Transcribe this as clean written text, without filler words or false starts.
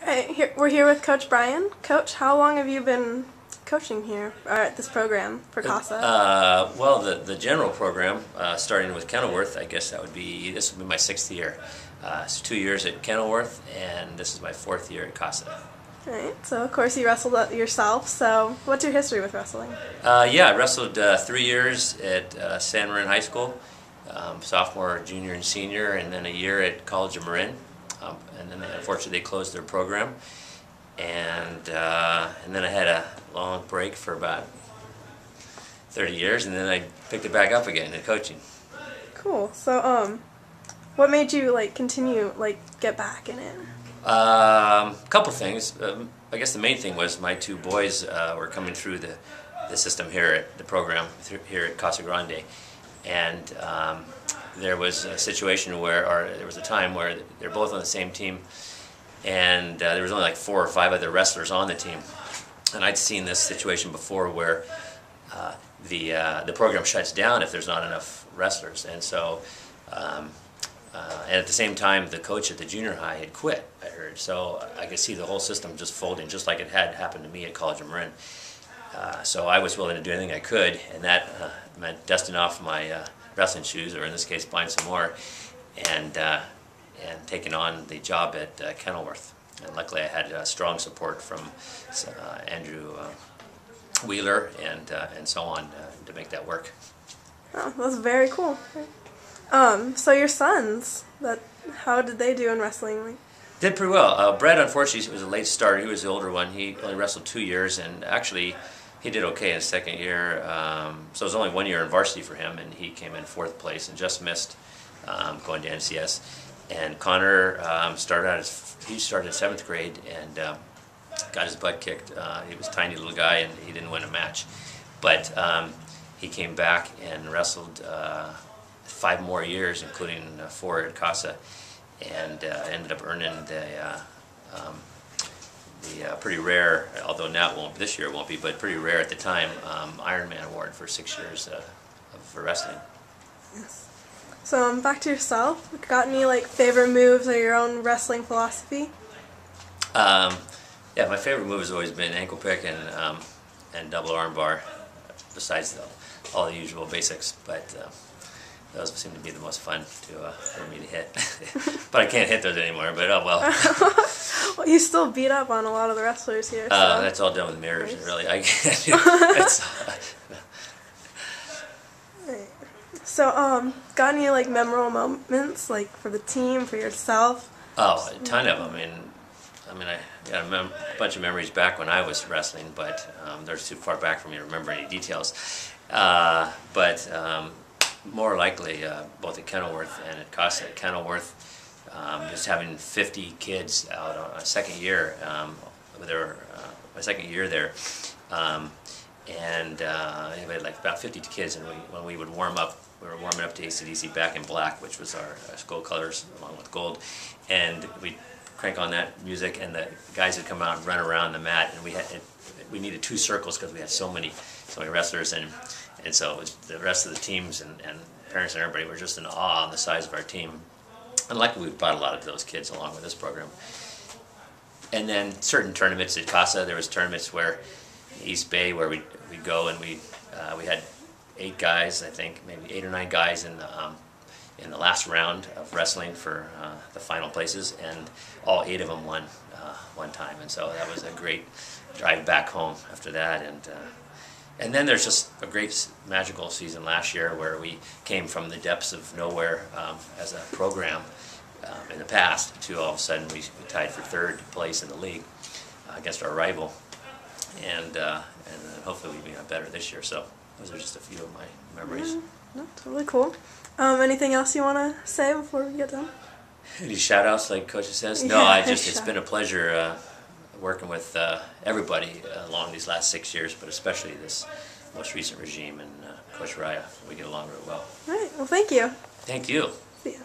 Right, we're here with Coach Bryon. Coach, how long have you been coaching here, or at this program for CASA? Well, the general program, starting with Kenilworth, I guess this will be my 6th year. It's 2 years at Kenilworth, and this is my 4th year at CASA. Right, so of course you wrestled yourself, so what's your history with wrestling? Yeah, I wrestled 3 years at San Marin High School, sophomore, junior, and senior, and then a year at College of Marin. And then unfortunately they closed their program, and then I had a long break for about 30 years, and then I picked it back up again in coaching. Cool. So what made you continue get back in it? Couple things. I guess the main thing was my 2 boys were coming through the system here at the program here at Casa Grande, and there was a situation where, there was a time where they're both on the same team, and there was only like 4 or 5 other wrestlers on the team. And I'd seen this situation before where the program shuts down if there's not enough wrestlers, and so and at the same time the coach at the junior high had quit, I heard. So I could see the whole system just folding, just like it had happened to me at College of Marin. So I was willing to do anything I could, and that meant dusting off my wrestling shoes, or in this case buying some more, and taking on the job at Kenilworth. And luckily I had strong support from Andrew Wheeler and so on to make that work. Oh, that's very cool. So your sons, how did they do in wrestling? Did pretty well. Brett, unfortunately, was a late starter. He was the older one. He only wrestled 2 years, and actually he did okay in his 2nd year. So it was only 1 year in varsity for him, and he came in 4th place and just missed going to NCS. And Connor started at 7th grade and got his butt kicked. He was a tiny little guy, and he didn't win a match. But he came back and wrestled 5 more years, including 4 at CASA, and ended up earning the pretty rare, although now this year it won't be, but pretty rare at the time, Ironman award for 6 years for wrestling. Yes. So back to yourself. Got any favorite moves or your own wrestling philosophy? Yeah, my favorite move has always been ankle pick and double arm bar, besides all the usual basics. But those seem to be the most fun for me to hit. But I can't hit those anymore, but oh well. Well, you still beat up on a lot of the wrestlers here. So. That's all done with mirrors, nice. Really. I can't Right. So, got any memorable moments for the team, for yourself? Oh, a ton of them. I mean, I got a bunch of memories back when I was wrestling, but they're too far back for me to remember any details. But more likely, both at Kenilworth and at CASA. At Kenilworth, just having 50 kids out on a 2nd year. My 2nd year there, and we had about 50 kids. And when we would warm up, we were warming up to AC/DC Back in Black, which was our school colors along with gold, and we'd crank on that music, and the guys would come out and run around the mat, and we needed 2 circles because we had so many wrestlers, and so it was the rest of the teams and parents and everybody were just in awe on the size of our team. And luckily we brought a lot of those kids along with this program. And then certain tournaments at CASA, there was tournaments where East Bay where we'd go, and we had 8 guys, I think, maybe 8 or 9 guys in the last round of wrestling for the final places, and all 8 of them won one time. And so that was a great drive back home after that. And then there's just a great magical season last year where we came from the depths of nowhere as a program in the past to all of a sudden we tied for 3rd place in the league against our rival, and hopefully we'll be better this year. So those are just a few of my memories. Yeah, no, totally cool. Anything else you want to say before we get done? Any shout outs like Coach says? No, Yeah, it's been a pleasure working with everybody along these last 6 years, but especially this most recent regime and Coach Raya. We get along real well. All right. Well, thank you. Thank you. See ya.